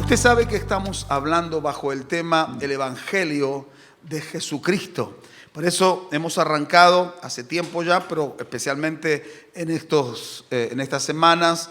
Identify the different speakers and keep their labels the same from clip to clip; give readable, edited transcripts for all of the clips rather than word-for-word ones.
Speaker 1: Usted sabe que estamos hablando bajo el tema el Evangelio de Jesucristo. Por eso hemos arrancado hace tiempo ya, pero especialmente en estas semanas,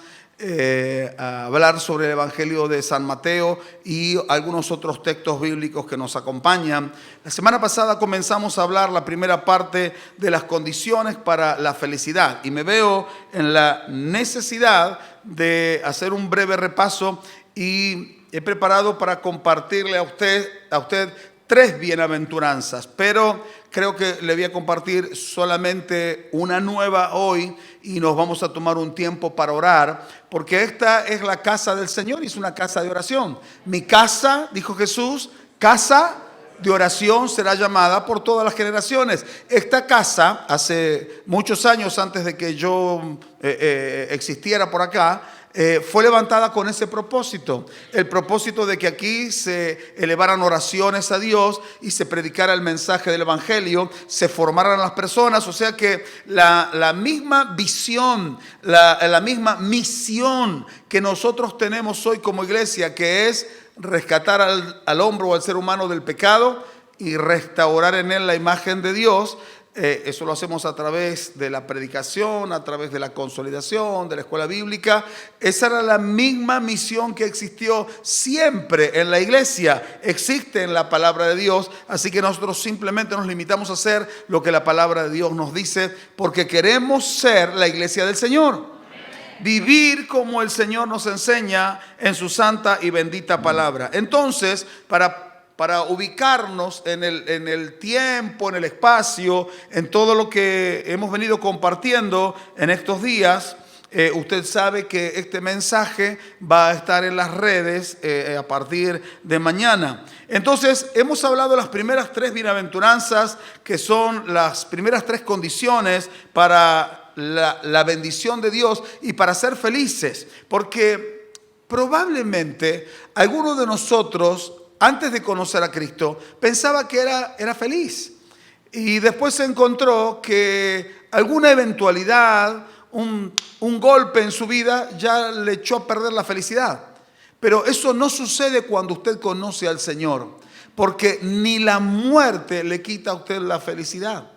Speaker 1: a hablar sobre el Evangelio de San Mateo y algunos otros textos bíblicos que nos acompañan. La semana pasada comenzamos a hablar la primera parte de las condiciones para la felicidad y me veo en la necesidad de hacer un breve repaso y he preparado para compartirle a usted 3 bienaventuranzas, pero creo que le voy a compartir solamente una nueva hoy y nos vamos a tomar un tiempo para orar, porque esta es la casa del Señor y es una casa de oración. Mi casa, dijo Jesús, casa de oración será llamada por todas las generaciones. Esta casa, hace muchos años antes de que yo existiera por acá, fue levantada con ese propósito, el propósito de que aquí se elevaran oraciones a Dios y se predicara el mensaje del Evangelio, se formaran las personas, o sea que la misma visión, la misma misión que nosotros tenemos hoy como iglesia, que es rescatar al hombre o al ser humano del pecado y restaurar en él la imagen de Dios. Eso lo hacemos a través de la predicación, a través de la consolidación, de la escuela bíblica. Esa era la misma misión que existió siempre en la iglesia. Existe en la palabra de Dios, así que nosotros simplemente nos limitamos a hacer lo que la palabra de Dios nos dice, porque queremos ser la iglesia del Señor. Vivir como el Señor nos enseña en su santa y bendita palabra. Entonces, para ubicarnos en el tiempo, en el espacio, en todo lo que hemos venido compartiendo en estos días, usted sabe que este mensaje va a estar en las redes a partir de mañana. Entonces, hemos hablado de las primeras 3 bienaventuranzas, que son las primeras 3 condiciones para la bendición de Dios y para ser felices. Porque probablemente algunos de nosotros, antes de conocer a Cristo, pensaba que era feliz. Y después se encontró que alguna eventualidad, un golpe en su vida, ya le echó a perder la felicidad. Pero eso no sucede cuando usted conoce al Señor, porque ni la muerte le quita a usted la felicidad.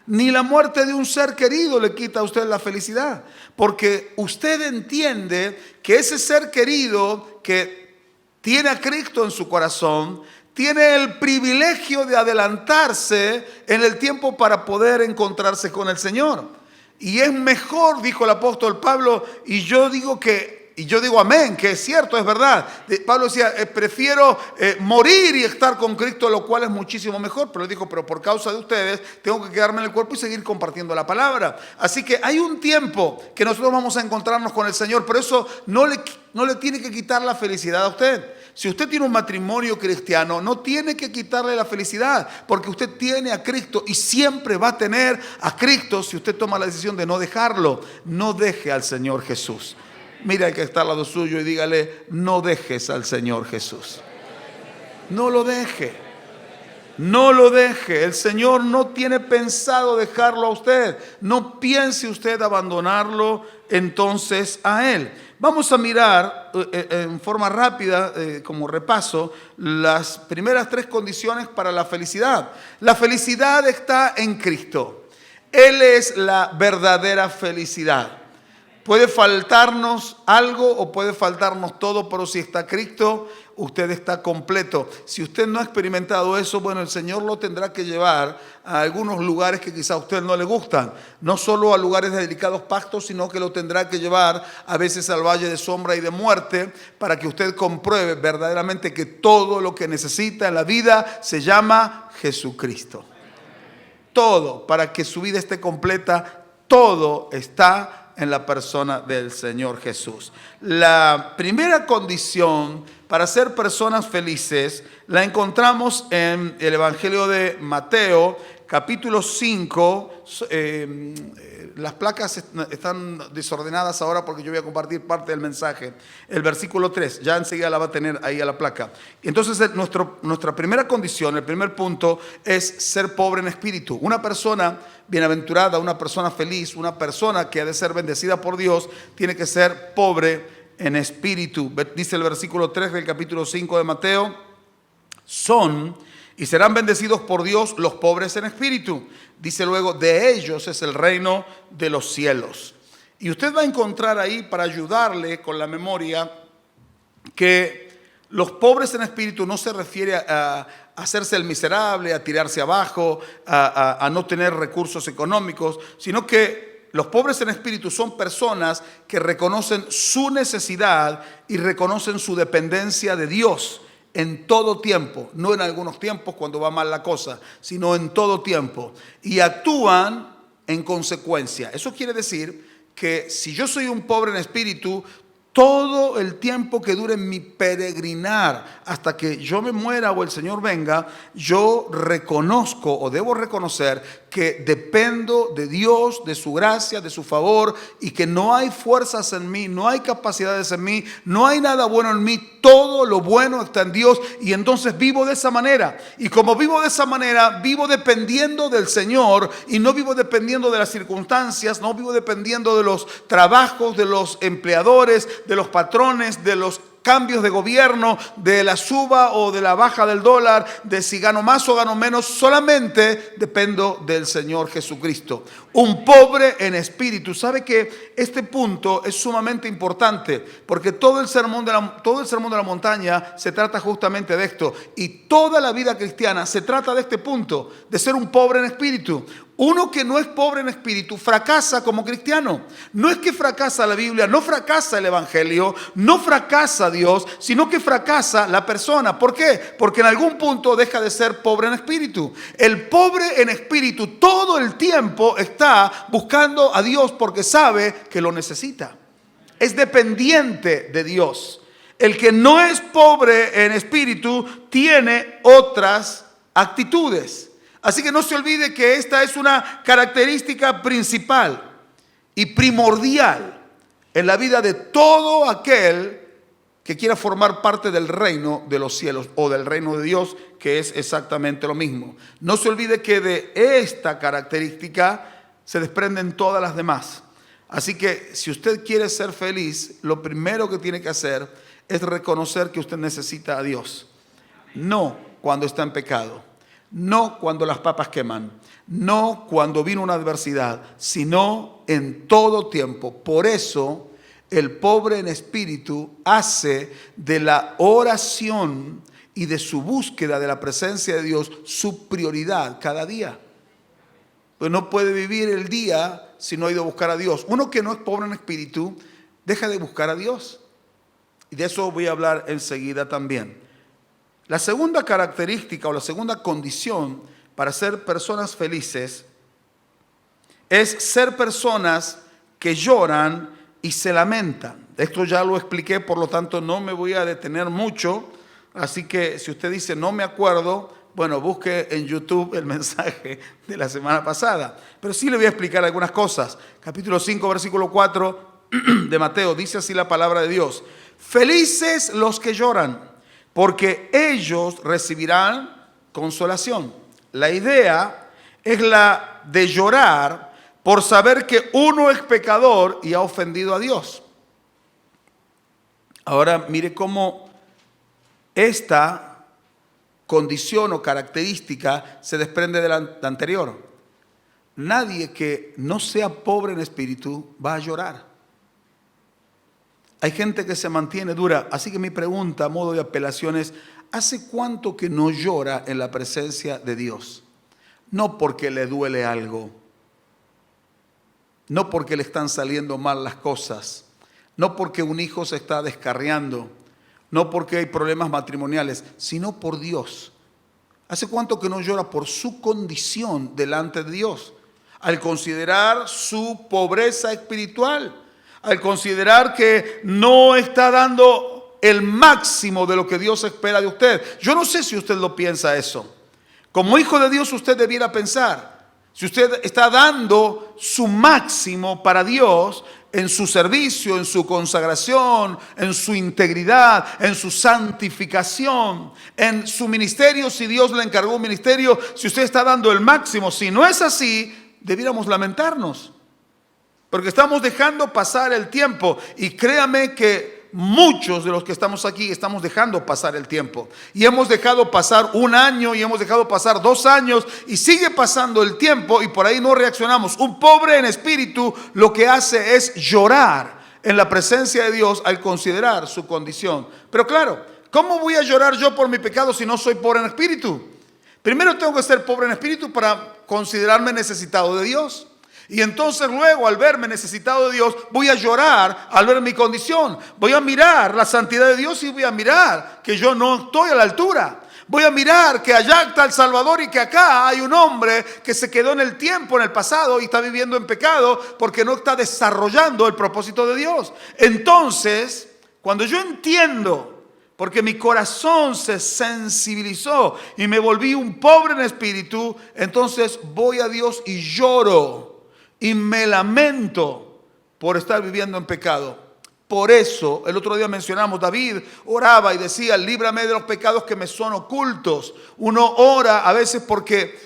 Speaker 1: Ni la muerte de un ser querido le quita a usted la felicidad. Porque usted entiende que ese ser querido que tiene a Cristo en su corazón, tiene el privilegio de adelantarse en el tiempo para poder encontrarse con el Señor. Y es mejor, dijo el apóstol Pablo, y yo digo amén, que es cierto, es verdad. Pablo decía, prefiero morir y estar con Cristo, lo cual es muchísimo mejor. Pero él dijo, pero por causa de ustedes tengo que quedarme en el cuerpo y seguir compartiendo la palabra. Así que hay un tiempo que nosotros vamos a encontrarnos con el Señor, pero eso no le tiene que quitar la felicidad a usted. Si usted tiene un matrimonio cristiano, no tiene que quitarle la felicidad, porque usted tiene a Cristo y siempre va a tener a Cristo si usted toma la decisión de no dejarlo. No deje al Señor Jesús. Mira al que está al lado suyo y dígale, no dejes al Señor Jesús. No lo deje. No lo deje. El Señor no tiene pensado dejarlo a usted. No piense usted abandonarlo entonces a Él. Vamos a mirar en forma rápida, como repaso, las primeras 3 condiciones para la felicidad. La felicidad está en Cristo. Él es la verdadera felicidad. Puede faltarnos algo o puede faltarnos todo, pero si está Cristo, usted está completo. Si usted no ha experimentado eso, bueno, el Señor lo tendrá que llevar a algunos lugares que quizá a usted no le gustan. No solo a lugares de delicados pastos, sino que lo tendrá que llevar a veces al valle de sombra y de muerte, para que usted compruebe verdaderamente que todo lo que necesita en la vida se llama Jesucristo. Todo, para que su vida esté completa, todo está en la persona del Señor Jesús. La primera condición para ser personas felices la encontramos en el Evangelio de Mateo, capítulo 5. Las placas están desordenadas ahora porque yo voy a compartir parte del mensaje. El versículo 3, ya enseguida la va a tener ahí a la placa. Entonces nuestra primera condición, el primer punto, es ser pobre en espíritu. Una persona bienaventurada, una persona feliz, una persona que ha de ser bendecida por Dios, tiene que ser pobre en espíritu. Dice el versículo 3 del capítulo 5 de Mateo: son y serán bendecidos por Dios los pobres en espíritu. Dice luego: de ellos es el reino de los cielos. Y usted va a encontrar ahí, para ayudarle con la memoria, que los pobres en espíritu no se refiere a hacerse el miserable, a tirarse abajo, a no tener recursos económicos, sino que los pobres en espíritu son personas que reconocen su necesidad y reconocen su dependencia de Dios en todo tiempo, no en algunos tiempos cuando va mal la cosa, sino en todo tiempo, y actúan en consecuencia. Eso quiere decir que si yo soy un pobre en espíritu, todo el tiempo que dure mi peregrinar hasta que yo me muera o el Señor venga, yo reconozco o debo reconocer que dependo de Dios, de su gracia, de su favor, y que no hay fuerzas en mí, no hay capacidades en mí, no hay nada bueno en mí, todo lo bueno está en Dios, y entonces vivo de esa manera. Y como vivo de esa manera, vivo dependiendo del Señor y no vivo dependiendo de las circunstancias, no vivo dependiendo de los trabajos, de los empleadores, de los patrones, de los cambios de gobierno, de la suba o de la baja del dólar, de si gano más o gano menos. Solamente dependo del Señor Jesucristo. Un pobre en espíritu. ¿Sabe que este punto es sumamente importante? Porque todo el sermón de la montaña se trata justamente de esto. Y toda la vida cristiana se trata de este punto, de ser un pobre en espíritu. Uno que no es pobre en espíritu fracasa como cristiano. No es que fracasa la Biblia, no fracasa el Evangelio, no fracasa Dios, sino que fracasa la persona. ¿Por qué? Porque en algún punto deja de ser pobre en espíritu. El pobre en espíritu todo el tiempo está buscando a Dios porque sabe que lo necesita. Es dependiente de Dios. El que no es pobre en espíritu tiene otras actitudes. Así que no se olvide que esta es una característica principal y primordial en la vida de todo aquel que quiera formar parte del reino de los cielos o del reino de Dios, que es exactamente lo mismo. No se olvide que de esta característica se desprenden todas las demás. Así que si usted quiere ser feliz, lo primero que tiene que hacer es reconocer que usted necesita a Dios. No cuando está en pecado. No cuando las papas queman, no cuando vino una adversidad, sino en todo tiempo. Por eso el pobre en espíritu hace de la oración y de su búsqueda de la presencia de Dios su prioridad cada día. Pues no puede vivir el día si no ha ido a buscar a Dios. Uno que no es pobre en espíritu deja de buscar a Dios. Y de eso voy a hablar enseguida también. La segunda característica o la segunda condición para ser personas felices es ser personas que lloran y se lamentan. Esto ya lo expliqué, por lo tanto no me voy a detener mucho. Así que si usted dice no me acuerdo, bueno, busque en YouTube el mensaje de la semana pasada. Pero sí le voy a explicar algunas cosas. Capítulo 5, versículo 4 de Mateo, dice así la palabra de Dios: felices los que lloran, porque ellos recibirán consolación. La idea es la de llorar por saber que uno es pecador y ha ofendido a Dios. Ahora mire cómo esta condición o característica se desprende de la anterior. Nadie que no sea pobre en espíritu va a llorar. Hay gente que se mantiene dura. Así que mi pregunta a modo de apelación es: ¿hace cuánto que no llora en la presencia de Dios? No porque le duele algo, no porque le están saliendo mal las cosas, no porque un hijo se está descarriando, no porque hay problemas matrimoniales, sino por Dios. ¿Hace cuánto que no llora por su condición delante de Dios? Al considerar su pobreza espiritual, al considerar que no está dando el máximo de lo que Dios espera de usted. Yo no sé si usted lo piensa eso. Como hijo de Dios usted debiera pensar, si usted está dando su máximo para Dios en su servicio, en su consagración, en su integridad, en su santificación, en su ministerio, si Dios le encargó un ministerio, si usted está dando el máximo. Si no es así, debiéramos lamentarnos. Porque estamos dejando pasar el tiempo. Y créame que muchos de los que estamos aquí estamos dejando pasar el tiempo. Y hemos dejado pasar 1 año y hemos dejado pasar 2 años y sigue pasando el tiempo y por ahí no reaccionamos. Un pobre en espíritu lo que hace es llorar en la presencia de Dios al considerar su condición. Pero claro, ¿cómo voy a llorar yo por mi pecado si no soy pobre en espíritu? Primero tengo que ser pobre en espíritu para considerarme necesitado de Dios. Y entonces luego, al verme necesitado de Dios, voy a llorar al ver mi condición. Voy a mirar la santidad de Dios y voy a mirar que yo no estoy a la altura. Voy a mirar que allá está el Salvador y que acá hay un hombre que se quedó en el tiempo, en el pasado, y está viviendo en pecado porque no está desarrollando el propósito de Dios. Entonces, cuando yo entiendo, porque mi corazón se sensibilizó y me volví un pobre en espíritu, entonces voy a Dios y lloro y me lamento por estar viviendo en pecado. Por eso, el otro día mencionamos, David oraba y decía, líbrame de los pecados que me son ocultos. Uno ora a veces porque,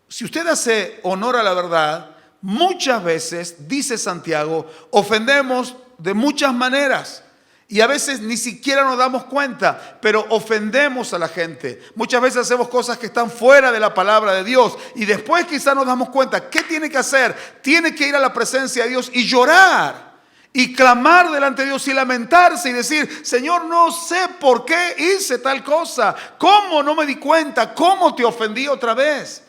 Speaker 1: si usted hace honor a la verdad, muchas veces, dice Santiago, ofendemos de muchas maneras. Y a veces ni siquiera nos damos cuenta, pero ofendemos a la gente. Muchas veces hacemos cosas que están fuera de la palabra de Dios. Y después quizás nos damos cuenta, ¿qué tiene que hacer? Tiene que ir a la presencia de Dios y llorar. Y clamar delante de Dios y lamentarse y decir, Señor, no sé por qué hice tal cosa. ¿Cómo no me di cuenta? ¿Cómo te ofendí otra vez?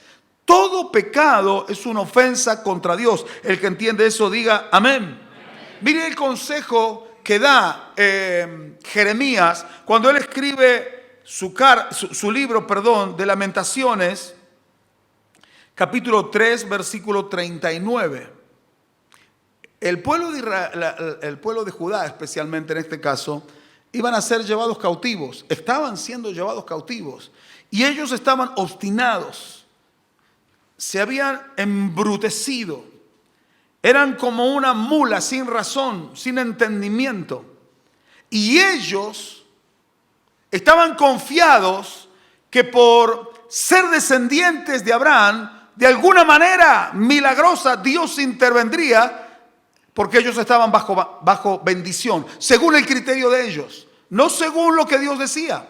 Speaker 1: Todo pecado es una ofensa contra Dios. El que entiende eso diga amén. Mire el consejo que da Jeremías cuando él escribe su libro de Lamentaciones, capítulo 3, versículo 39. El pueblo de Israel, el pueblo de Judá, especialmente en este caso, iban a ser llevados cautivos, estaban siendo llevados cautivos y ellos estaban obstinados, se habían embrutecido. Eran como una mula sin razón, sin entendimiento. Y ellos estaban confiados que por ser descendientes de Abraham, de alguna manera milagrosa, Dios intervendría porque ellos estaban bajo bendición, según el criterio de ellos, no según lo que Dios decía.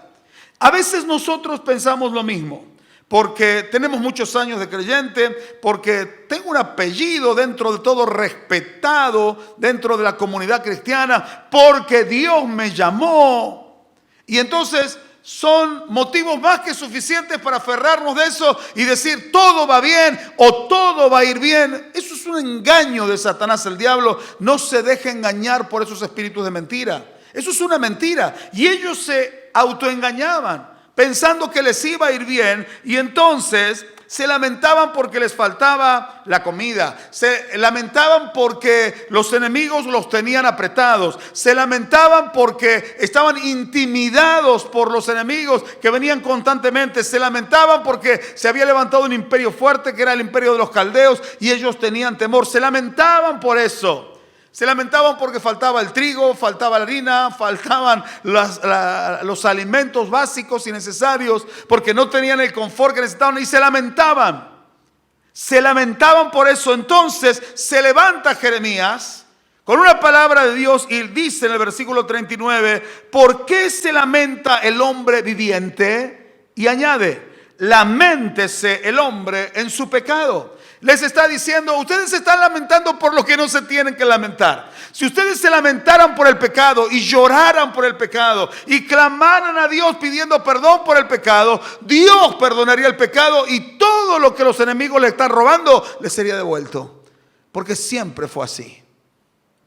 Speaker 1: A veces nosotros pensamos lo mismo. Porque tenemos muchos años de creyente, porque tengo un apellido dentro de todo respetado dentro de la comunidad cristiana, porque Dios me llamó. Y entonces son motivos más que suficientes para aferrarnos de eso y decir todo va bien o todo va a ir bien. Eso es un engaño de Satanás, el diablo. No se deje engañar por esos espíritus de mentira. Eso es una mentira. Y ellos se autoengañaban, pensando que les iba a ir bien, y entonces se lamentaban porque les faltaba la comida, se lamentaban porque los enemigos los tenían apretados, se lamentaban porque estaban intimidados por los enemigos que venían constantemente, se lamentaban porque se había levantado un imperio fuerte que era el imperio de los caldeos y ellos tenían temor, se lamentaban por eso. Se lamentaban porque faltaba el trigo, faltaba la harina, faltaban los alimentos básicos y necesarios, porque no tenían el confort que necesitaban y se lamentaban. Se lamentaban por eso. Entonces se levanta Jeremías con una palabra de Dios y dice en el versículo 39, ¿por qué se lamenta el hombre viviente? Y añade, laméntese el hombre en su pecado. Les está diciendo, ustedes se están lamentando por lo que no se tienen que lamentar. Si ustedes se lamentaran por el pecado y lloraran por el pecado y clamaran a Dios pidiendo perdón por el pecado, Dios perdonaría el pecado y todo lo que los enemigos le están robando les sería devuelto. Porque siempre fue así.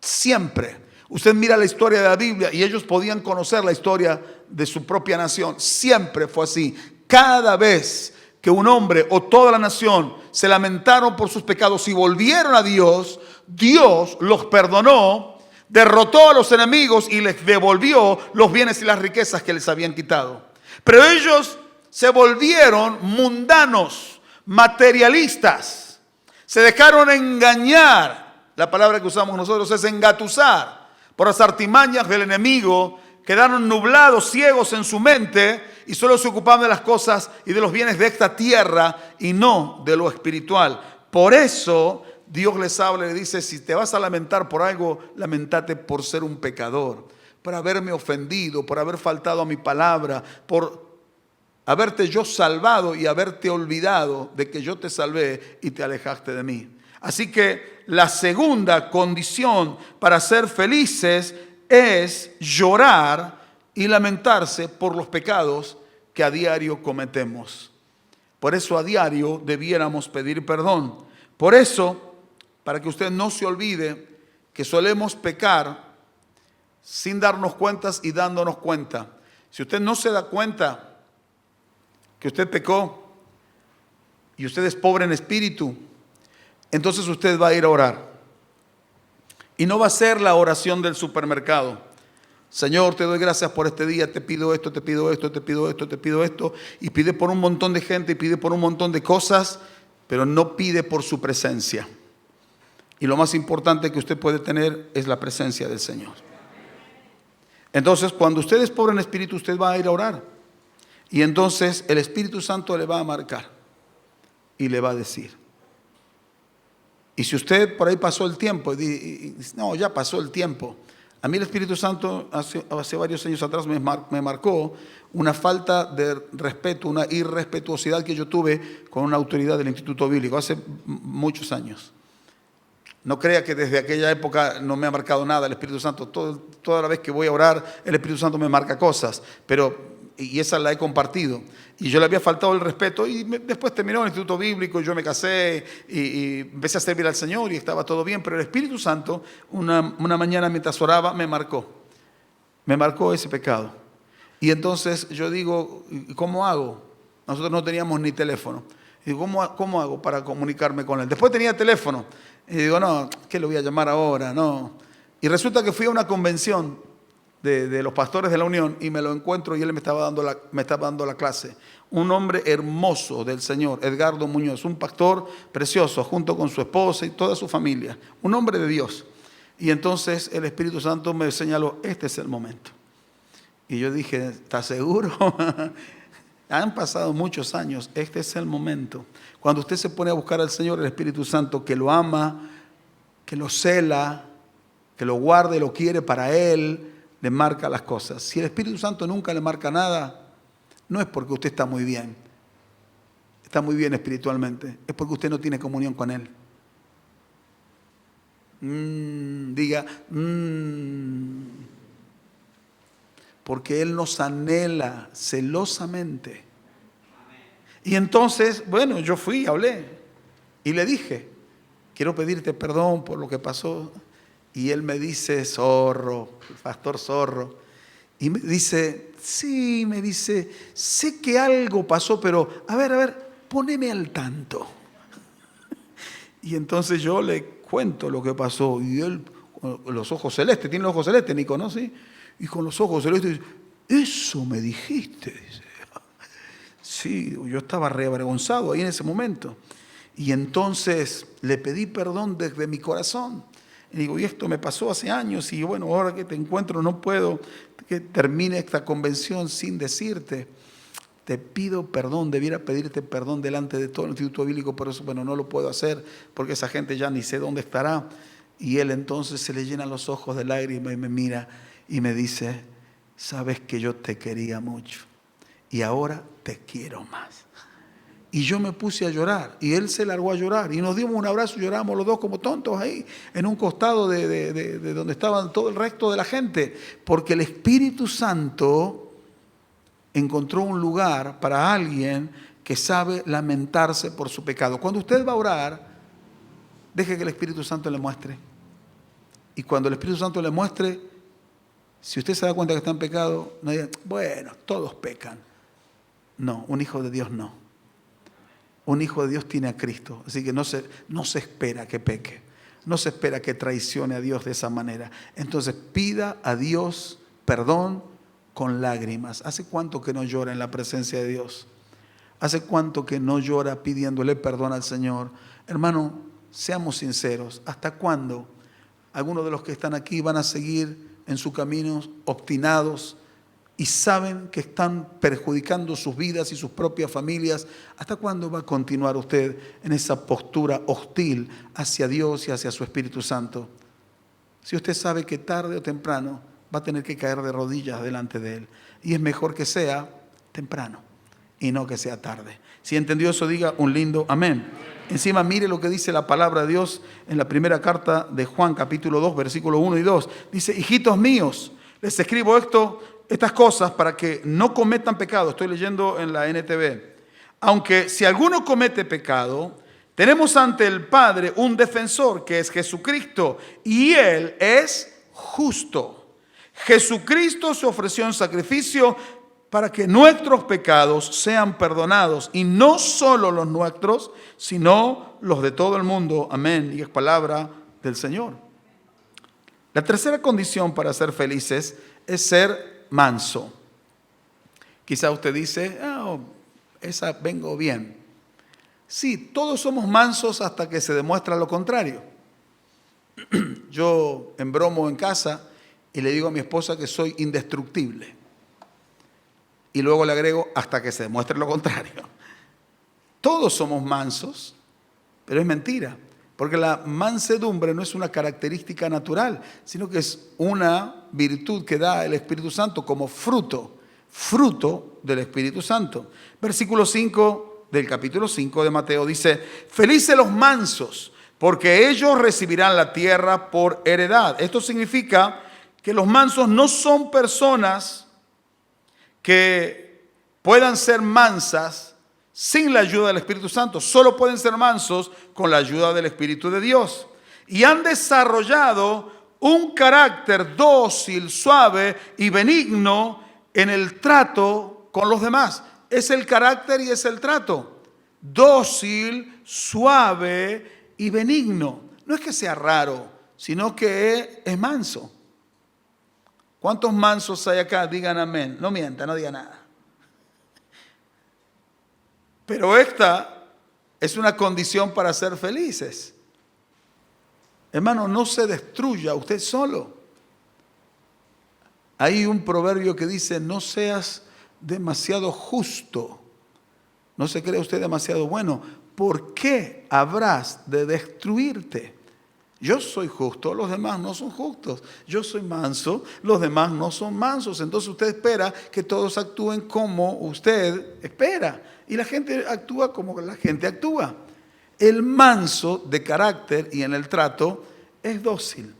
Speaker 1: Siempre. Usted mira la historia de la Biblia y ellos podían conocer la historia de su propia nación. Siempre fue así. Cada vez que un hombre o toda la nación se lamentaron por sus pecados y volvieron a Dios, Dios los perdonó, derrotó a los enemigos y les devolvió los bienes y las riquezas que les habían quitado. Pero ellos se volvieron mundanos, materialistas, se dejaron engañar. La palabra que usamos nosotros es engatusar por las artimañas del enemigo. Quedaron nublados, ciegos en su mente y solo se ocupaban de las cosas y de los bienes de esta tierra y no de lo espiritual. Por eso Dios les habla y le dice, si te vas a lamentar por algo, lamentate por ser un pecador. por haberme ofendido, por haber faltado a mi palabra, por haberte yo salvado y haberte olvidado de que yo te salvé y te alejaste de mí. Así que la segunda condición para ser felices es llorar y lamentarse por los pecados que a diario cometemos. Por eso a diario debiéramos pedir perdón. Por eso, para que usted no se olvide que solemos pecar sin darnos cuentas y dándonos cuenta. Si usted no se da cuenta que usted pecó y usted es pobre en espíritu, entonces usted va a ir a orar. Y no va a ser la oración del supermercado. Señor, te doy gracias por este día, te pido esto, te pido esto, te pido esto, te pido esto. Y pide por un montón de gente, y pide por un montón de cosas, pero no pide por su presencia. Y lo más importante que usted puede tener es la presencia del Señor. Entonces, cuando usted es pobre en espíritu, usted va a ir a orar. Y entonces el Espíritu Santo le va a marcar y le va a decir. Y si usted por ahí pasó el tiempo, no, ya pasó el tiempo. A mí el Espíritu Santo hace varios años atrás me marcó una falta de respeto, una irrespetuosidad que yo tuve con una autoridad del Instituto Bíblico hace muchos años. No crea que desde aquella época no me ha marcado nada el Espíritu Santo. Toda la vez que voy a orar, el Espíritu Santo me marca cosas, y esa la he compartido. Y yo le había faltado el respeto y después terminó el Instituto Bíblico, yo me casé y empecé a servir al Señor y estaba todo bien, pero el Espíritu Santo una mañana mientras oraba me marcó ese pecado. Y entonces yo digo, ¿cómo hago? Nosotros no teníamos ni teléfono. Y digo, ¿cómo hago para comunicarme con él? Después tenía teléfono. Y digo, no, ¿qué le voy a llamar ahora? No. Y resulta que fui a una convención de los pastores de la Unión y me lo encuentro y él me estaba dando la clase. Un hombre hermoso del Señor, Edgardo Muñoz, un pastor precioso, junto con su esposa y toda su familia. Un hombre de Dios. Y entonces el Espíritu Santo me señaló, este es el momento. Y yo dije, ¿estás seguro? Han pasado muchos años, este es el momento. Cuando usted se pone a buscar al Señor, el Espíritu Santo que lo ama, que lo cela, que lo guarda y lo quiere para Él, le marca las cosas. Si el Espíritu Santo nunca le marca nada, no es porque usted está muy bien espiritualmente, es porque usted no tiene comunión con Él. Diga, porque Él nos anhela celosamente. Y entonces, bueno, yo fui, hablé y le dije, quiero pedirte perdón por lo que pasó. Y él me dice, zorro, el pastor zorro, y me dice, sí, me dice, sé que algo pasó, pero a ver, poneme al tanto. Y entonces yo le cuento lo que pasó, y él, con los ojos celestes, tiene los ojos celestes, Nico, ¿no? ¿Sí? Y con los ojos celestes, eso me dijiste, dice. Sí, yo estaba reavergonzado ahí en ese momento. Y entonces le pedí perdón desde mi corazón. Y digo, y esto me pasó hace años y bueno, ahora que te encuentro no puedo que termine esta convención sin decirte, te pido perdón, debiera pedirte perdón delante de todo el Instituto Bíblico, pero eso, bueno, no lo puedo hacer porque esa gente ya ni sé dónde estará. Y él entonces se le llenan los ojos de lágrimas y me mira y me dice, sabes que yo te quería mucho y ahora te quiero más. Y yo me puse a llorar y él se largó a llorar y nos dimos un abrazo y lloramos los dos como tontos ahí en un costado de donde estaban todo el resto de la gente, porque el Espíritu Santo encontró un lugar para alguien que sabe lamentarse por su pecado. Cuando usted va a orar, deje que el Espíritu Santo le muestre. Y cuando el Espíritu Santo le muestre, si usted se da cuenta que está en pecado, no diga, bueno, todos pecan. No, un hijo de Dios no. Un hijo de Dios tiene a Cristo, así que no se espera que peque, no se espera que traicione a Dios de esa manera. Entonces pida a Dios perdón con lágrimas. ¿Hace cuánto que no llora en la presencia de Dios? ¿Hace cuánto que no llora pidiéndole perdón al Señor? Hermano, seamos sinceros, ¿hasta cuándo algunos de los que están aquí van a seguir en su camino obstinados y saben que están perjudicando sus vidas y sus propias familias? ¿Hasta cuándo va a continuar usted en esa postura hostil hacia Dios y hacia su Espíritu Santo? Si usted sabe que tarde o temprano va a tener que caer de rodillas delante de Él. Y es mejor que sea temprano y no que sea tarde. Si entendió eso, diga un lindo amén. Encima mire lo que dice la palabra de Dios en la primera carta de Juan, capítulo 2, versículos 1 y 2. Dice: hijitos míos, les escribo estas cosas para que no cometan pecado. Estoy leyendo en la NTV. Aunque si alguno comete pecado, tenemos ante el Padre un defensor, que es Jesucristo, y Él es justo. Jesucristo se ofreció en sacrificio para que nuestros pecados sean perdonados, y no solo los nuestros, sino los de todo el mundo. Amén. Y es palabra del Señor. La tercera condición para ser felices es ser manso. Quizá usted dice: esa vengo bien. Sí, todos somos mansos hasta que se demuestra lo contrario. Yo embromo en casa y le digo a mi esposa que soy indestructible. Y luego le agrego: hasta que se demuestre lo contrario. Todos somos mansos, pero es mentira. Porque la mansedumbre no es una característica natural, sino que es una virtud que da el Espíritu Santo como fruto del Espíritu Santo. Versículo 5 del capítulo 5 de Mateo dice: felices los mansos, porque ellos recibirán la tierra por heredad. Esto significa que los mansos no son personas que puedan ser mansas sin la ayuda del Espíritu Santo. Solo pueden ser mansos con la ayuda del Espíritu de Dios. Y han desarrollado un carácter dócil, suave y benigno en el trato con los demás. Es el carácter y es el trato. Dócil, suave y benigno. No es que sea raro, sino que es manso. ¿Cuántos mansos hay acá? Digan amén. No mienta, no diga nada. Pero esta es una condición para ser felices. Hermano, no se destruya usted solo. Hay un proverbio que dice: no seas demasiado justo. No se cree usted demasiado bueno. ¿Por qué habrás de destruirte? Yo soy justo, los demás no son justos. Yo soy manso, los demás no son mansos. Entonces usted espera que todos actúen como usted espera. Y la gente actúa como la gente actúa. El manso de carácter y en el trato es dócil.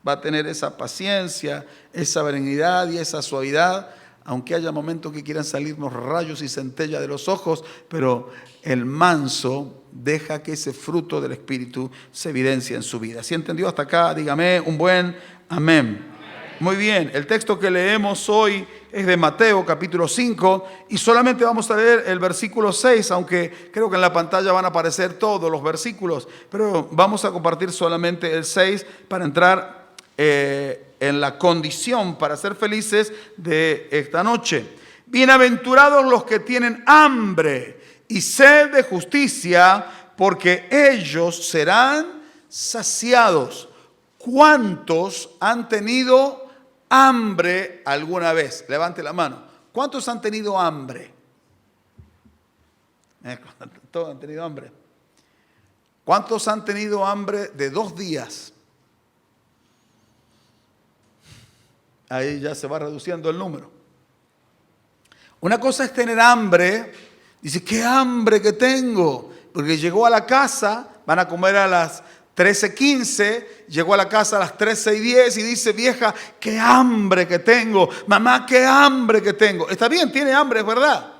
Speaker 1: Va a tener esa paciencia, esa benignidad y esa suavidad, aunque haya momentos que quieran salirnos rayos y centellas de los ojos, pero el manso deja que ese fruto del Espíritu se evidencie en su vida. ¿Sí entendió hasta acá? Dígame un buen amén. Muy bien, el texto que leemos hoy es de Mateo capítulo 5 y solamente vamos a leer el versículo 6, aunque creo que en la pantalla van a aparecer todos los versículos, pero vamos a compartir solamente el 6 para entrar en la condición para ser felices de esta noche. Bienaventurados los que tienen hambre y sed de justicia, porque ellos serán saciados. ¿Cuántos han tenido hambre alguna vez? Levante la mano. ¿Cuántos han tenido hambre? Todos han tenido hambre. ¿Cuántos han tenido hambre de 2 días? Ahí ya se va reduciendo el número. Una cosa es tener hambre. Dice: qué hambre que tengo. Porque llegó a la casa, van a comer a las 13:15, llegó a la casa a las 13:10 y dice: vieja, qué hambre que tengo. Mamá, qué hambre que tengo. Está bien, tiene hambre, es verdad.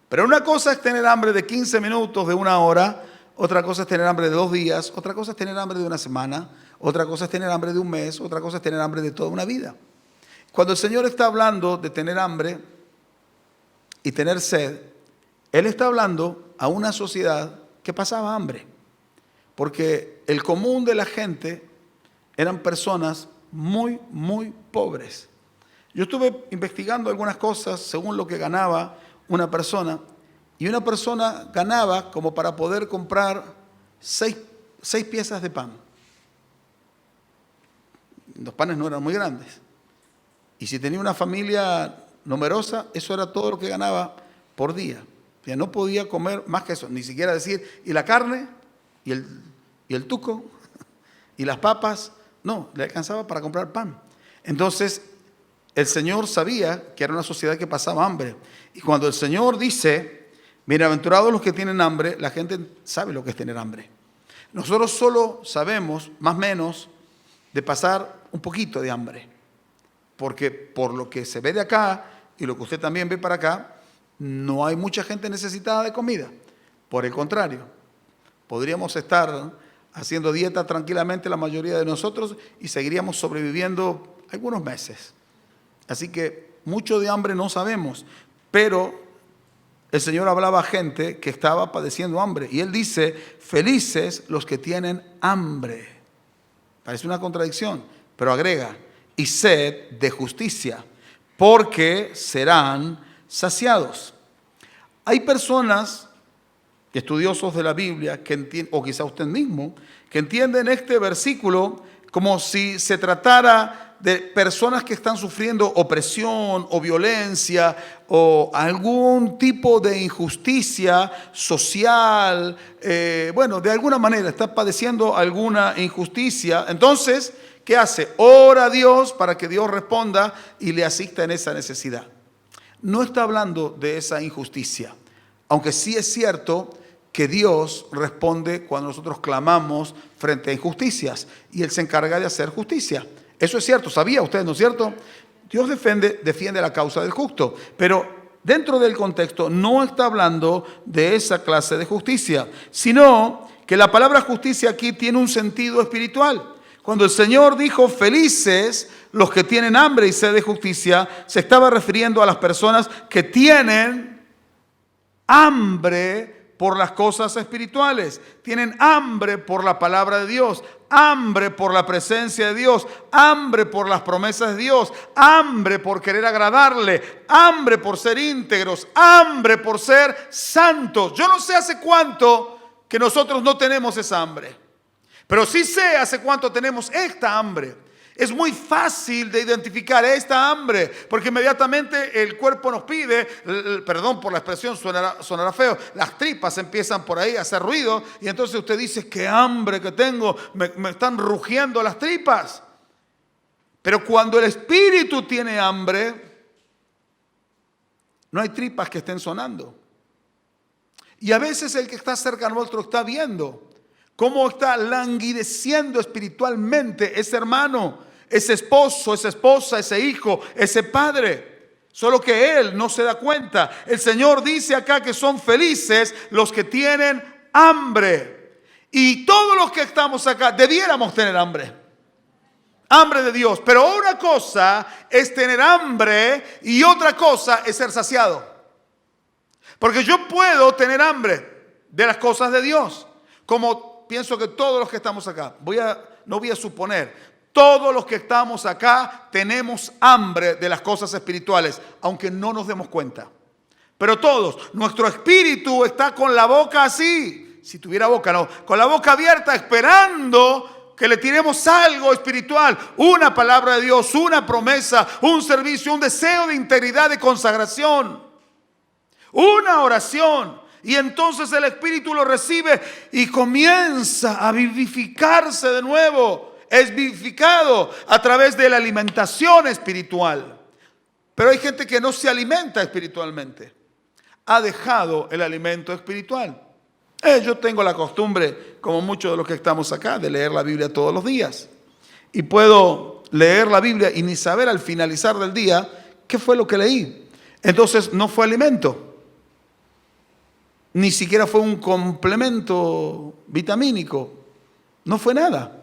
Speaker 1: Pero una cosa es tener hambre de 15 minutos, de 1 hora. Otra cosa es tener hambre de 2 días. Otra cosa es tener hambre de 1 semana. Otra cosa es tener hambre de 1 mes. Otra cosa es tener hambre de toda una vida. Cuando el Señor está hablando de tener hambre y tener sed, Él está hablando a una sociedad que pasaba hambre. Porque el común de la gente eran personas muy, muy pobres. Yo estuve investigando algunas cosas según lo que ganaba una persona. Y una persona ganaba como para poder comprar 6 piezas de pan. Los panes no eran muy grandes. Y si tenía una familia numerosa, eso era todo lo que ganaba por día. O sea, no podía comer más que eso. Ni siquiera decir: ¿y la carne? ¿Y el tuco? ¿Y las papas? No, le alcanzaba para comprar pan. Entonces, el Señor sabía que era una sociedad que pasaba hambre. Y cuando el Señor dice, bienaventurados los que tienen hambre, la gente sabe lo que es tener hambre. Nosotros solo sabemos, más o menos, de pasar un poquito de hambre. Porque por lo que se ve de acá y lo que usted también ve para acá, no hay mucha gente necesitada de comida. Por el contrario, podríamos estar haciendo dieta tranquilamente la mayoría de nosotros y seguiríamos sobreviviendo algunos meses. Así que mucho de hambre no sabemos, pero el Señor hablaba a gente que estaba padeciendo hambre. Y Él dice, felices los que tienen hambre. Parece una contradicción, pero agrega, y sed de justicia, porque serán saciados. Hay personas, estudiosos de la Biblia, que entienden, o quizá usted mismo, que entienden este versículo como si se tratara de personas que están sufriendo opresión o violencia o algún tipo de injusticia social, de alguna manera está padeciendo alguna injusticia. Entonces, ¿qué hace? Ora a Dios para que Dios responda y le asista en esa necesidad. No está hablando de esa injusticia, aunque sí es cierto que Dios responde cuando nosotros clamamos frente a injusticias y Él se encarga de hacer justicia. Eso es cierto, ¿sabía usted, no es cierto? Dios defiende la causa del justo, pero dentro del contexto no está hablando de esa clase de justicia, sino que la palabra justicia aquí tiene un sentido espiritual. Cuando el Señor dijo felices los que tienen hambre y sed de justicia, se estaba refiriendo a las personas que tienen hambre por las cosas espirituales, tienen hambre por la palabra de Dios, hambre por la presencia de Dios, hambre por las promesas de Dios, hambre por querer agradarle, hambre por ser íntegros, hambre por ser santos. Yo no sé hace cuánto que nosotros no tenemos esa hambre, pero sí sé hace cuánto tenemos esta hambre. Es muy fácil de identificar esta hambre, porque inmediatamente el cuerpo nos pide, perdón por la expresión, sonará feo, las tripas empiezan por ahí a hacer ruido y entonces usted dice, qué hambre que tengo, me están rugiendo las tripas. Pero cuando el espíritu tiene hambre, no hay tripas que estén sonando. Y a veces el que está cerca nuestro está viendo cómo está languideciendo espiritualmente ese hermano, ese esposo, esa esposa, ese hijo, ese padre. Solo que él no se da cuenta. El Señor dice acá que son felices los que tienen hambre. Y todos los que estamos acá debiéramos tener hambre. Hambre de Dios. Pero una cosa es tener hambre y otra cosa es ser saciado. Porque yo puedo tener hambre de las cosas de Dios, como pienso que todos los que estamos acá, no voy a suponer, todos los que estamos acá tenemos hambre de las cosas espirituales, aunque no nos demos cuenta. Pero todos, nuestro espíritu está con la boca así, si tuviera boca, no, con la boca abierta esperando que le tiremos algo espiritual, una palabra de Dios, una promesa, un servicio, un deseo de integridad, de consagración, una oración. Y entonces el Espíritu lo recibe y comienza a vivificarse de nuevo. Es vivificado a través de la alimentación espiritual. Pero hay gente que no se alimenta espiritualmente. Ha dejado el alimento espiritual. Yo tengo la costumbre, como muchos de los que estamos acá, de leer la Biblia todos los días. Y puedo leer la Biblia y ni saber al finalizar del día qué fue lo que leí. Entonces no fue alimento. Ni siquiera fue un complemento vitamínico. No fue nada.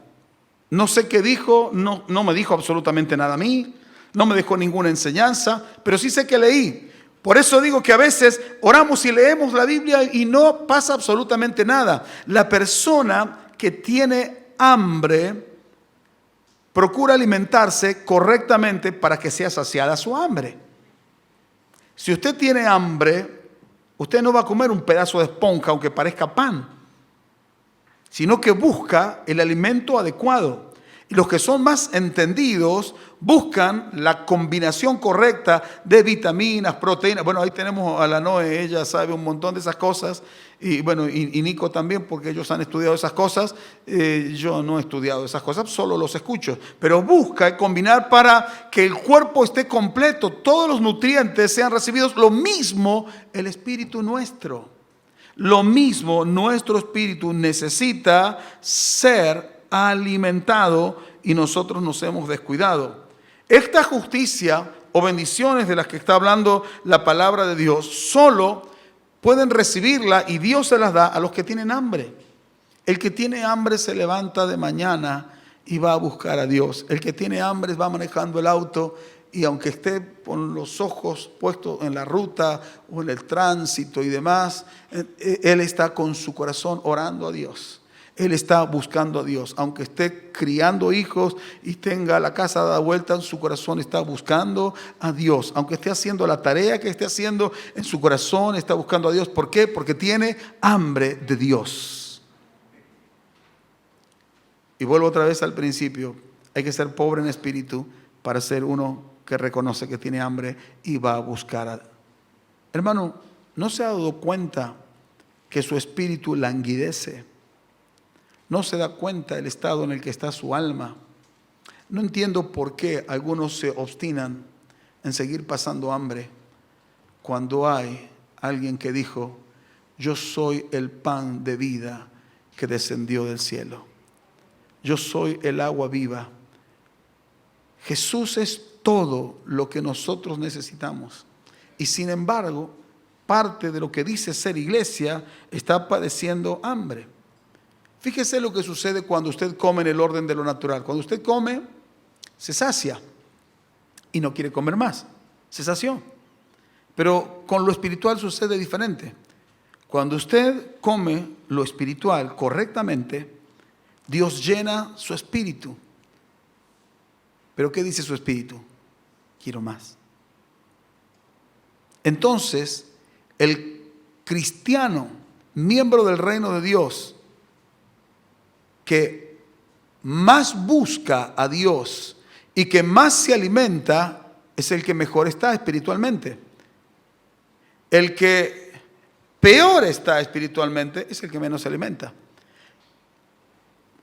Speaker 1: No sé qué dijo, no me dijo absolutamente nada a mí, no me dejó ninguna enseñanza, pero sí sé que leí. Por eso digo que a veces oramos y leemos la Biblia y no pasa absolutamente nada. La persona que tiene hambre procura alimentarse correctamente para que sea saciada su hambre. Si usted tiene hambre, usted no va a comer un pedazo de esponja aunque parezca pan, sino que busca el alimento adecuado. Y los que son más entendidos buscan la combinación correcta de vitaminas, proteínas. Bueno, ahí tenemos a la Noé, ella sabe un montón de esas cosas. Y bueno, y Nico también, porque ellos han estudiado esas cosas. Yo no he estudiado esas cosas, solo los escucho. Pero busca combinar para que el cuerpo esté completo, todos los nutrientes sean recibidos. Lo mismo el espíritu nuestro. Lo mismo nuestro espíritu necesita ser alimentado y nosotros nos hemos descuidado. Esta justicia o bendiciones de las que está hablando la palabra de Dios solo pueden recibirla y Dios se las da a los que tienen hambre. El que tiene hambre se levanta de mañana y va a buscar a Dios. El que tiene hambre va manejando el auto y aunque esté con los ojos puestos en la ruta o en el tránsito y demás, él está con su corazón orando a Dios. Él está buscando a Dios. Aunque esté criando hijos y tenga la casa dada vuelta, en su corazón está buscando a Dios. Aunque esté haciendo la tarea que esté haciendo, en su corazón está buscando a Dios. ¿Por qué? Porque tiene hambre de Dios. Y vuelvo otra vez al principio. Hay que ser pobre en espíritu para ser uno que reconoce que tiene hambre y va a buscar a... Hermano, ¿no se ha dado cuenta que su espíritu languidece? No se da cuenta del estado en el que está su alma. No entiendo por qué algunos se obstinan en seguir pasando hambre cuando hay alguien que dijo: yo soy el pan de vida que descendió del cielo. Yo soy el agua viva. Jesús es todo lo que nosotros necesitamos. Y sin embargo, parte de lo que dice ser iglesia está padeciendo hambre. Fíjese lo que sucede cuando usted come en el orden de lo natural. Cuando usted come, se sacia y no quiere comer más. Se sació. Pero con lo espiritual sucede diferente. Cuando usted come lo espiritual correctamente, Dios llena su espíritu. ¿Pero qué dice su espíritu? Quiero más. Entonces, el cristiano, miembro del reino de Dios, que más busca a Dios y que más se alimenta, es el que mejor está espiritualmente. El que peor está espiritualmente es el que menos se alimenta.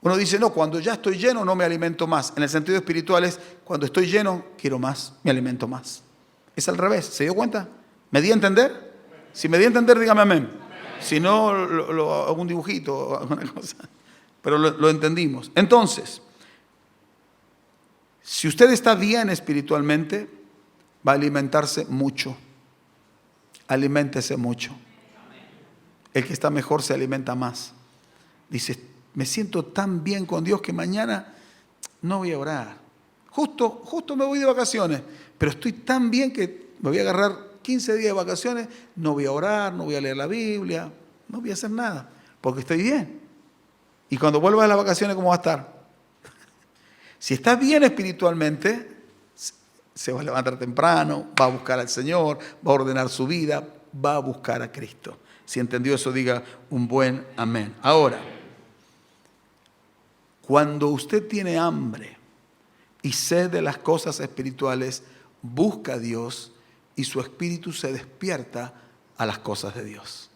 Speaker 1: Uno dice: no, cuando ya estoy lleno no me alimento más. En el sentido espiritual es: cuando estoy lleno quiero más, me alimento más. Es al revés. ¿Se dio cuenta? ¿Me di a entender? Si me di a entender, dígame amén. Si no, hago un dibujito o alguna cosa. Pero lo entendimos. Entonces, si usted está bien espiritualmente, va a alimentarse mucho. Aliméntese mucho. El que está mejor se alimenta más. Dice: me siento tan bien con Dios que mañana no voy a orar. Justo me voy de vacaciones, pero estoy tan bien que me voy a agarrar 15 días de vacaciones, no voy a orar, no voy a leer la Biblia, no voy a hacer nada, porque estoy bien. Y cuando vuelva de las vacaciones, ¿cómo va a estar? Si está bien espiritualmente, se va a levantar temprano, va a buscar al Señor, va a ordenar su vida, va a buscar a Cristo. Si entendió eso, diga un buen amén. Ahora, cuando usted tiene hambre y sed de las cosas espirituales, busca a Dios y su espíritu se despierta a las cosas de Dios.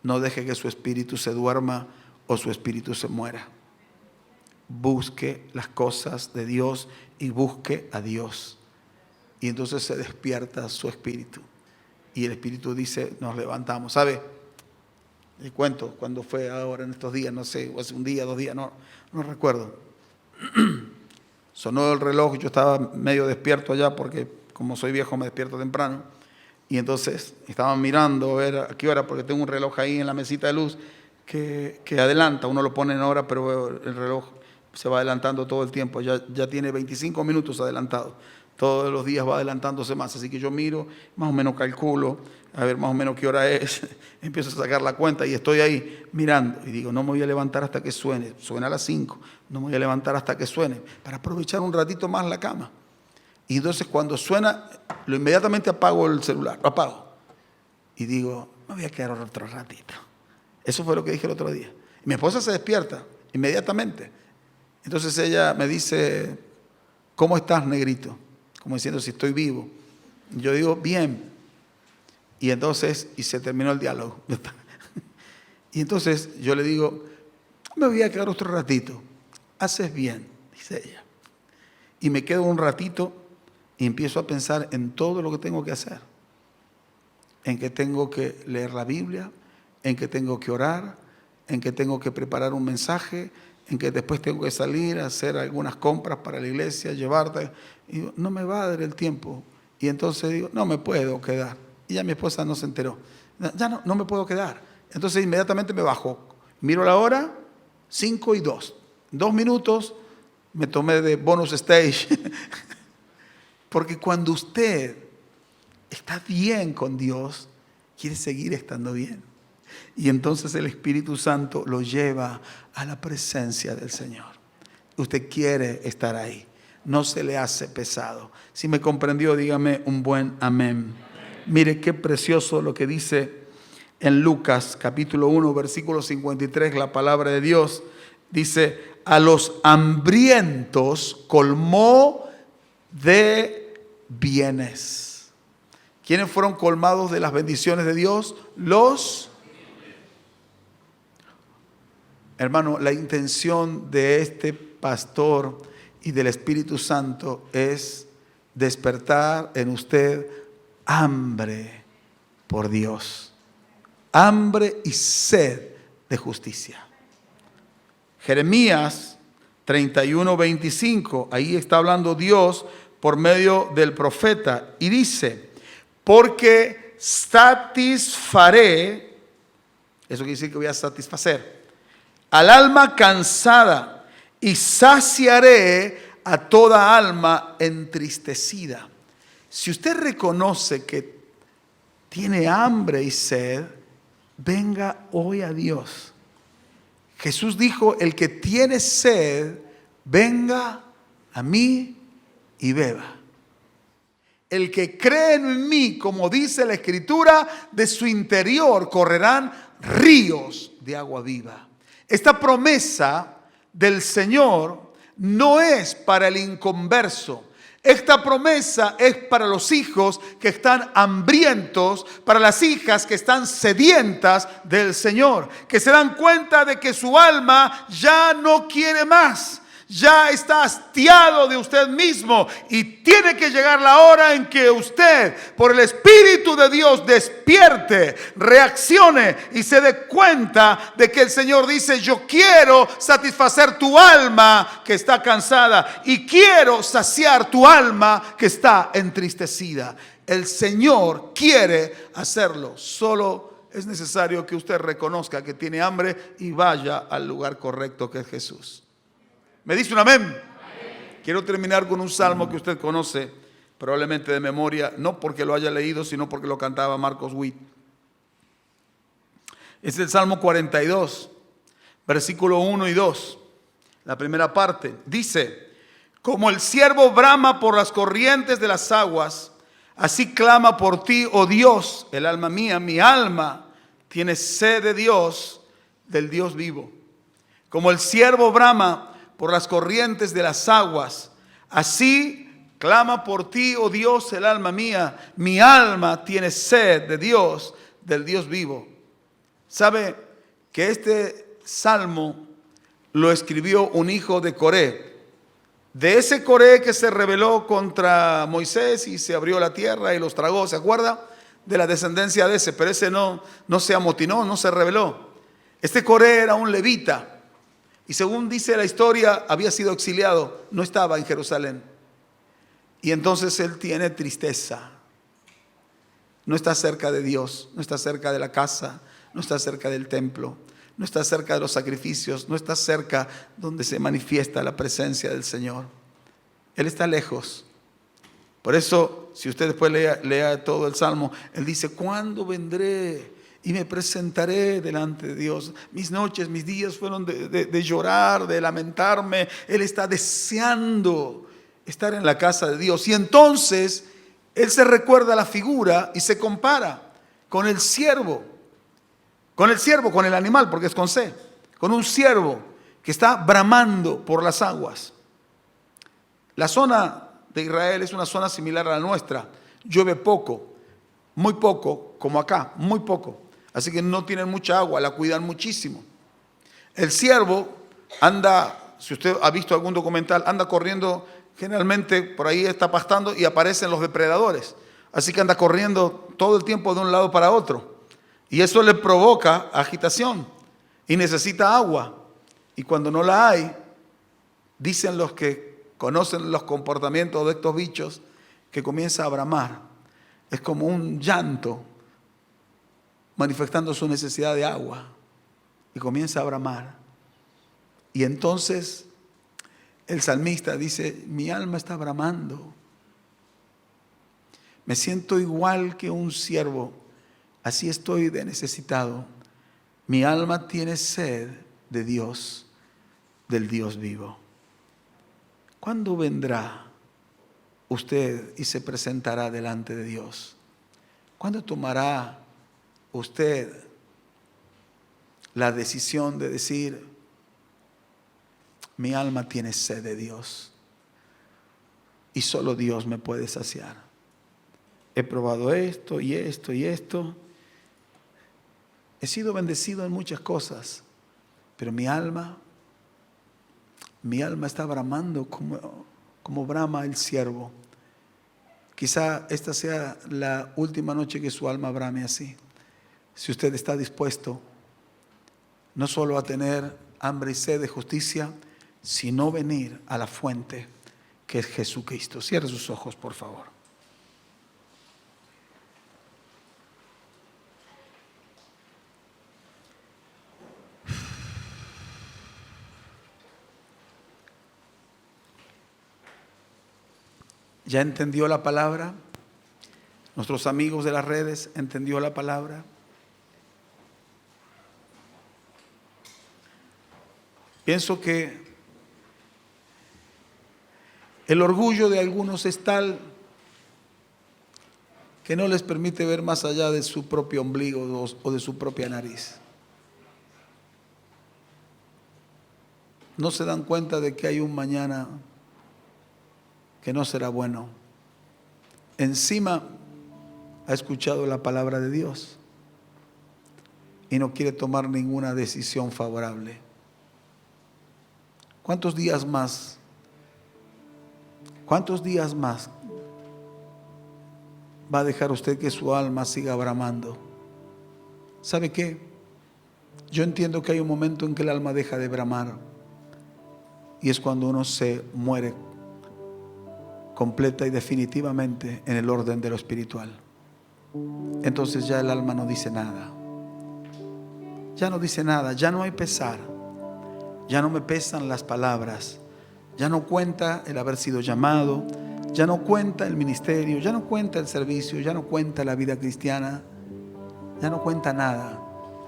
Speaker 1: No deje que su espíritu se duerma o su espíritu se muera. Busque las cosas de Dios y busque a Dios. Y entonces se despierta su espíritu. Y el espíritu dice: nos levantamos. ¿Sabe? Le cuento cuando fue ahora en estos días, no sé, hace un día, 2 días, no recuerdo. Sonó el reloj, yo estaba medio despierto allá porque como soy viejo me despierto temprano. Y entonces estaba mirando a ver a qué hora, porque tengo un reloj ahí en la mesita de luz que adelanta. Uno lo pone en hora, pero el reloj se va adelantando todo el tiempo. Ya tiene 25 minutos adelantado. Todos los días va adelantándose más. Así que yo miro, más o menos calculo, a ver más o menos qué hora es. Empiezo a sacar la cuenta y estoy ahí mirando. Y digo: no me voy a levantar hasta que suene. Suena a las 5. No me voy a levantar hasta que suene, para aprovechar un ratito más la cama. Y entonces cuando suena, inmediatamente apago el celular, lo apago. Y digo: me voy a quedar otro ratito. Eso fue lo que dije el otro día. Y mi esposa se despierta inmediatamente. Entonces ella me dice, ¿cómo estás, negrito? Como diciendo, si estoy vivo. Yo digo, bien. Y entonces, y se terminó el diálogo. Y entonces yo le digo, me voy a quedar otro ratito. Haces bien, dice ella. Y me quedo un ratito y empiezo a pensar en todo lo que tengo que hacer. En que tengo que leer la Biblia, en que tengo que orar, en que tengo que preparar un mensaje, en que después tengo que salir a hacer algunas compras para la iglesia, llevarte. Y digo, no me va a dar el tiempo. Y entonces digo, no me puedo quedar. Y ya mi esposa no se enteró. Ya no me puedo quedar. Entonces inmediatamente me bajo. Miro la hora, 5:02. 2 minutos me tomé de bonus stage. Porque cuando usted está bien con Dios, quiere seguir estando bien. Y entonces el Espíritu Santo lo lleva a la presencia del Señor. Usted quiere estar ahí. No se le hace pesado. Si me comprendió, dígame un buen amén. Mire qué precioso lo que dice en Lucas capítulo 1, versículo 53, la palabra de Dios. Dice, a los hambrientos colmó de bienes. ¿Quiénes fueron colmados de las bendiciones de Dios? Hermano, la intención de este pastor y del Espíritu Santo es despertar en usted hambre por Dios, hambre y sed de justicia. Jeremías 31:25, ahí está hablando Dios por medio del profeta y dice, porque satisfaré, eso quiere decir que voy a satisfacer, al alma cansada y saciaré a toda alma entristecida. Si usted reconoce que tiene hambre y sed, venga hoy a Dios. Jesús dijo, el que tiene sed, venga a mí y beba. El que cree en mí, como dice la Escritura, de su interior correrán ríos de agua viva. Esta promesa del Señor no es para el inconverso. Esta promesa es para los hijos que están hambrientos, para las hijas que están sedientas del Señor, que se dan cuenta de que su alma ya no quiere más, ya está hastiado de usted mismo y tiene que llegar la hora en que usted, por el Espíritu de Dios, despierte, reaccione y se dé cuenta de que el Señor dice, yo quiero satisfacer tu alma que está cansada y quiero saciar tu alma que está entristecida. El Señor quiere hacerlo, solo es necesario que usted reconozca que tiene hambre y vaya al lugar correcto que es Jesús. ¿Me dice un amén? Amén. Quiero terminar con un salmo que usted conoce, probablemente de memoria, no porque lo haya leído, sino porque lo cantaba Marcos Witt. Es el Salmo 42, versículo 1 y 2. La primera parte dice, como el ciervo brama por las corrientes de las aguas, así clama por ti, oh Dios, el alma mía, mi alma tiene sed de Dios, del Dios vivo. Como el ciervo brama por las corrientes de las aguas, así clama por ti, oh Dios, el alma mía. Mi alma tiene sed de Dios, del Dios vivo. ¿Sabe que este salmo lo escribió un hijo de Coré? De ese Coré que se rebeló contra Moisés y se abrió la tierra y los tragó, ¿se acuerda? De la descendencia de ese, pero ese no se amotinó, no se rebeló. Este Coré era un levita. Y según dice la historia, había sido exiliado, no estaba en Jerusalén. Y entonces él tiene tristeza. No está cerca de Dios, no está cerca de la casa, no está cerca del templo, no está cerca de los sacrificios, no está cerca donde se manifiesta la presencia del Señor. Él está lejos. Por eso, si usted después lea todo el Salmo, él dice, ¿cuándo vendré y me presentaré delante de Dios? Mis noches, mis días fueron de llorar, de lamentarme. Él está deseando estar en la casa de Dios. Y entonces él se recuerda la figura y se compara con el siervo, con el animal, porque es con C, con un siervo que está bramando por las aguas. La zona de Israel es una zona similar a la nuestra. Llueve poco, muy poco, como acá, muy poco. Así que no tienen mucha agua, la cuidan muchísimo. El ciervo anda, si usted ha visto algún documental, anda corriendo, generalmente por ahí está pastando y aparecen los depredadores. Así que anda corriendo todo el tiempo de un lado para otro. Y eso le provoca agitación y necesita agua. Y cuando no la hay, dicen los que conocen los comportamientos de estos bichos, que comienza a bramar. Es como un llanto manifestando su necesidad de agua. Y comienza a bramar. Y entonces el salmista dice, mi alma está bramando. Me siento igual que un ciervo. Así estoy de necesitado. Mi alma tiene sed de Dios, del Dios vivo. ¿Cuándo vendrá usted y se presentará delante de Dios? ¿Cuándo tomará usted la decisión de decir, mi alma tiene sed de Dios y solo Dios me puede saciar? He probado esto y esto y esto. He sido bendecido en muchas cosas, pero mi alma está bramando como brama el ciervo. Quizá esta sea la última noche que su alma brame así. Si usted está dispuesto no solo a tener hambre y sed de justicia, sino venir a la fuente que es Jesucristo. Cierre sus ojos, por favor. ¿Ya entendió la palabra? ¿Nuestros amigos de las redes entendió la palabra? Pienso que el orgullo de algunos es tal que no les permite ver más allá de su propio ombligo o de su propia nariz. No se dan cuenta de que hay un mañana que no será bueno. Encima ha escuchado la palabra de Dios y no quiere tomar ninguna decisión favorable. ¿Cuántos días más? ¿Cuántos días más va a dejar usted que su alma siga bramando? ¿Sabe qué? Yo entiendo que hay un momento en que el alma deja de bramar y es cuando uno se muere completa y definitivamente en el orden de lo espiritual. Entonces ya el alma no dice nada. Ya no dice nada, ya no hay pesar. Ya no me pesan las palabras. Ya no cuenta el haber sido llamado. Ya no cuenta el ministerio. Ya no cuenta el servicio. Ya no cuenta la vida cristiana. Ya no cuenta nada.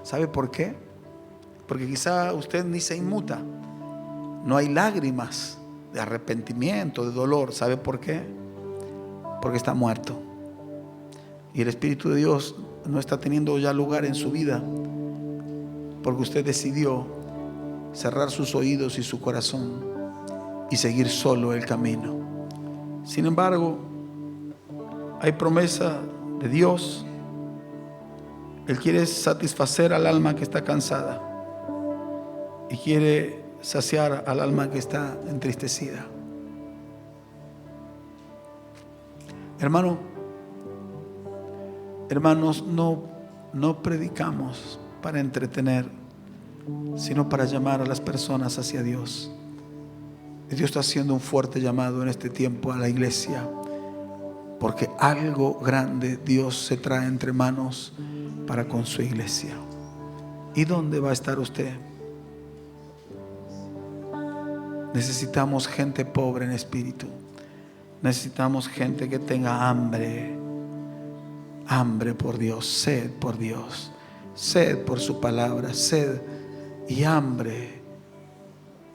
Speaker 1: ¿Sabe por qué? Porque quizá usted ni se inmuta. No hay lágrimas de arrepentimiento, de dolor. ¿Sabe por qué? Porque está muerto. Y el Espíritu de Dios no está teniendo ya lugar en su vida. Porque usted decidió cerrar sus oídos y su corazón y seguir solo el camino. Sin embargo, hay promesa de Dios. Él quiere satisfacer al alma que está cansada y quiere saciar al alma que está entristecida. Hermanos, no predicamos para entretener, sino para llamar a las personas hacia Dios. Y Dios está haciendo un fuerte llamado en este tiempo a la iglesia, porque algo grande Dios se trae entre manos para con su iglesia. ¿Y dónde va a estar usted? Necesitamos gente pobre en espíritu. Necesitamos gente que tenga hambre por Dios, sed por Dios, sed por su palabra, sed y hambre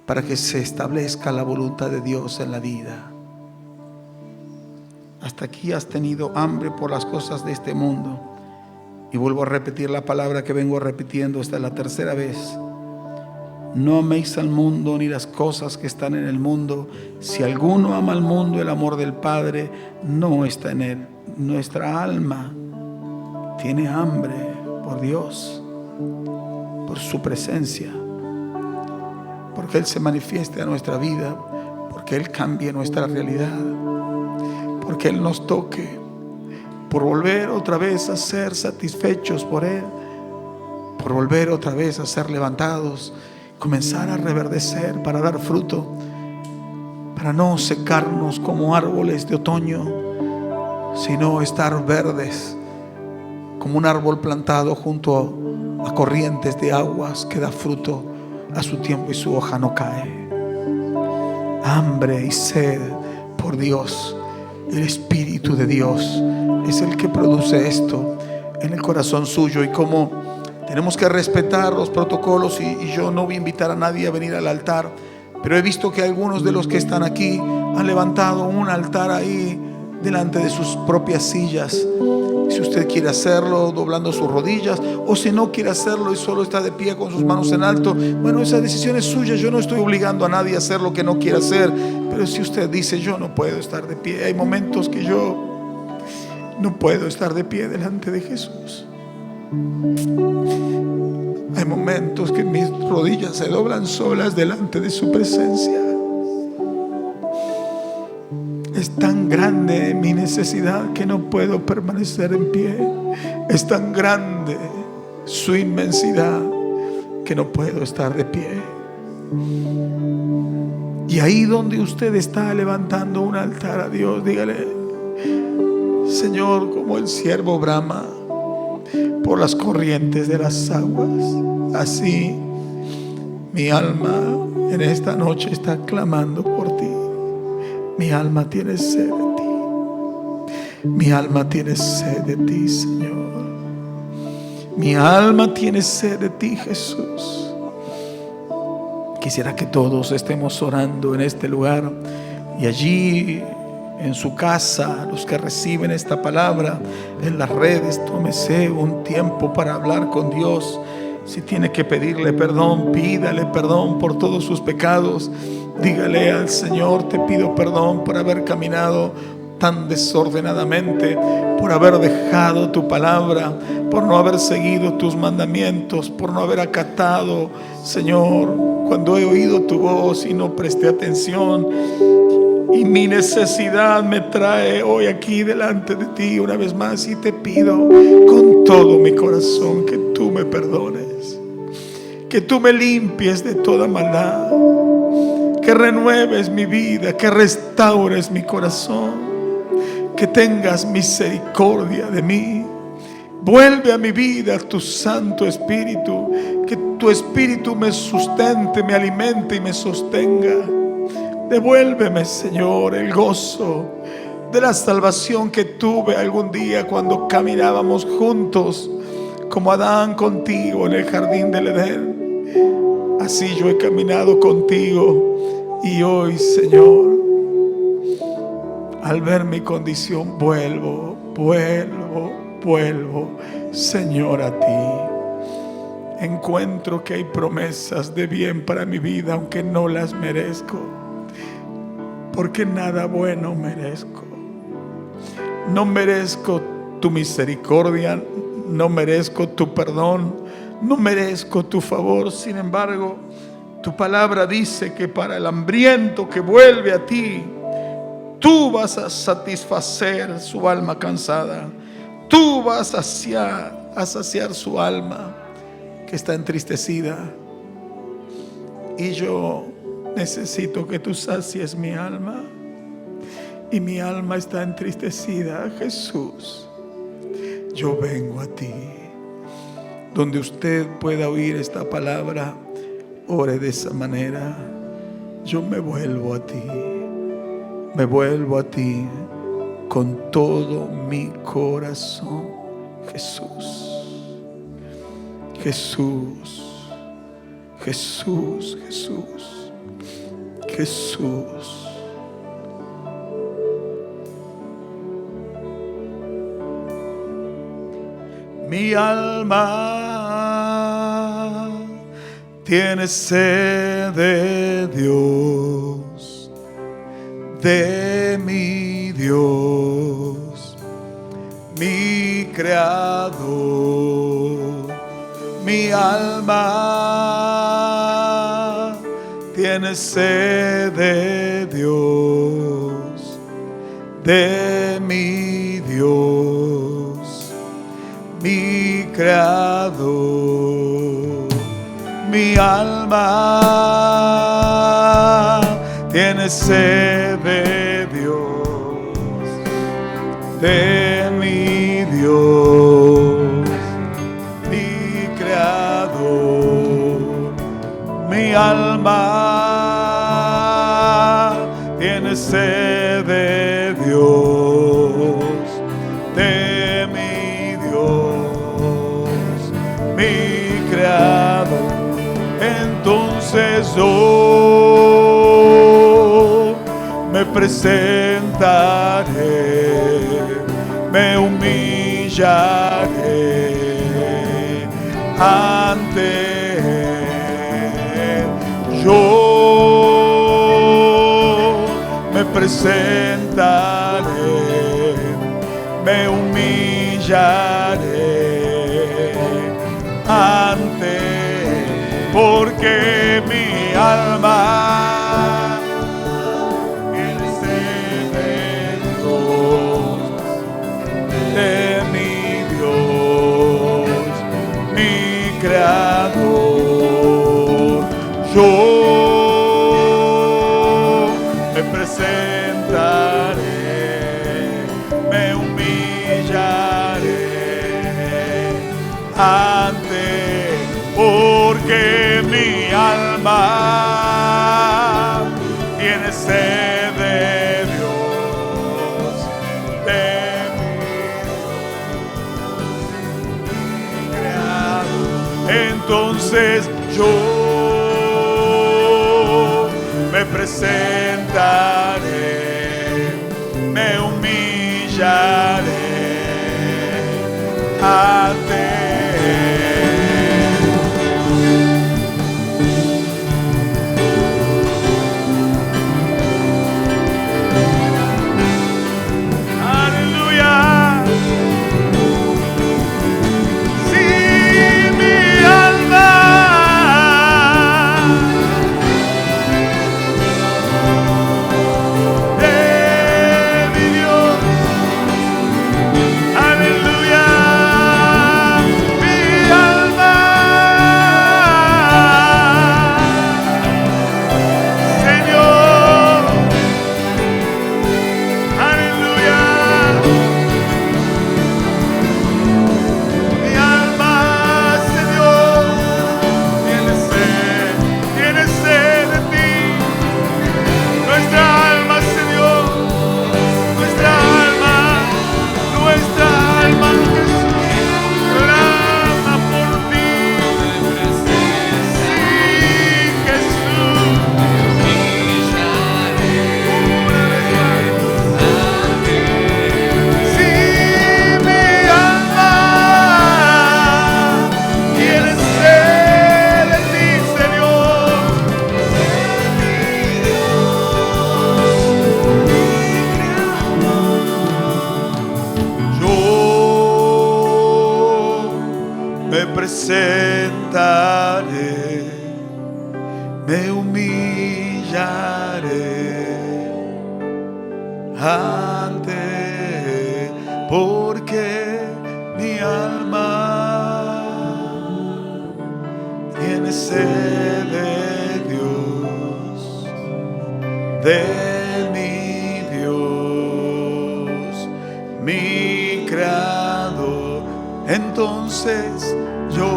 Speaker 1: para que se establezca la voluntad de Dios en la vida. Hasta aquí has tenido hambre por las cosas de este mundo. Y vuelvo a repetir la palabra que vengo repitiendo, esta es la tercera vez. No améis al mundo ni las cosas que están en el mundo. Si alguno ama al mundo, el amor del Padre no está en él. Nuestra alma tiene hambre por Dios, por su presencia, porque Él se manifieste a nuestra vida, porque Él cambie nuestra realidad, porque Él nos toque, por volver otra vez a ser satisfechos por Él, por volver otra vez a ser levantados, comenzar a reverdecer para dar fruto, para no secarnos como árboles de otoño, sino estar verdes como un árbol plantado junto a corrientes de aguas que da fruto a su tiempo y su hoja no cae. Hambre y sed por Dios. El Espíritu de Dios es el que produce esto en el corazón suyo. Y como tenemos que respetar los protocolos, y yo no voy a invitar a nadie a venir al altar, pero he visto que algunos de los que están aquí han levantado un altar ahí delante de sus propias sillas. Si usted quiere hacerlo doblando sus rodillas, o si no quiere hacerlo y solo está de pie con sus manos en alto, bueno, esa decisión es suya. Yo no estoy obligando a nadie a hacer lo que no quiere hacer. Pero si usted dice: yo no puedo estar de pie, hay momentos que yo no puedo estar de pie delante de Jesús. Hay momentos que mis rodillas se doblan solas delante de su presencia. Es tan grande mi necesidad que no puedo permanecer en pie. Es tan grande su inmensidad que no puedo estar de pie. Y ahí donde usted está levantando un altar a Dios, dígale: Señor, como el siervo brama por las corrientes de las aguas, así mi alma en esta noche está clamando por ti. Mi alma tiene sed de ti. Mi alma tiene sed de ti, Señor. Mi alma tiene sed de ti, Jesús. Quisiera que todos estemos orando en este lugar, y allí en su casa, los que reciben esta palabra en las redes, tómese un tiempo para hablar con Dios. Si tiene que pedirle perdón, pídale perdón por todos sus pecados. Dígale al Señor: te pido perdón por haber caminado tan desordenadamente, por haber dejado tu palabra, por no haber seguido tus mandamientos, por no haber acatado, Señor, cuando he oído tu voz y no presté atención. Y mi necesidad me trae hoy aquí delante de ti una vez más, y te pido con todo mi corazón que tú me perdones, que tú me limpies de toda maldad, que renueves mi vida, que restaures mi corazón, que tengas misericordia de mí. Vuelve a mi vida tu Santo Espíritu, que tu Espíritu me sustente, me alimente y me sostenga. Devuélveme, Señor, el gozo de la salvación que tuve algún día cuando caminábamos juntos como Adán contigo en el jardín del Edén. Así yo he caminado contigo, y hoy, Señor, al ver mi condición, vuelvo, Señor, a ti. Encuentro que hay promesas de bien para mi vida, aunque no las merezco, porque nada bueno merezco. No merezco tu misericordia, no merezco tu perdón, no merezco tu favor. Sin embargo, tu palabra dice que para el hambriento que vuelve a ti, tú vas a satisfacer su alma cansada. Tú vas a saciar su alma que está entristecida. Y yo necesito que tú sacies mi alma, y mi alma está entristecida. Jesús, yo vengo a ti. Donde usted pueda oír esta palabra, ore de esa manera: yo me vuelvo a ti, me vuelvo a ti con todo mi corazón. Jesús, Jesús, Jesús, Jesús, Jesús. Mi alma tienes sed de Dios, de mi Dios, mi Creador. Mi alma tiene sed de Dios, de mi Dios, mi Creador. Mi alma tiene sed de Dios, de mi Dios, mi Creador. Mi alma tiene sed de Dios, de mi Dios, mi Creador. Entonces yo me presentaré, me humillaré ante Él. Yo me presentaré, me humillaré ante Él. Porque mi alma tiene sed de Dios, de mi Dios, mi Creador. Yo me presentaré, me humillaré ante Él. Porque mi alma tiene sed de Dios, de mi Creador. Entonces yo me presentaré, me humillaré ante Él. Presentaré, me humillaré ante Él, porque mi alma tiene sed de Dios, de mi Dios, mi Creador. Entonces yo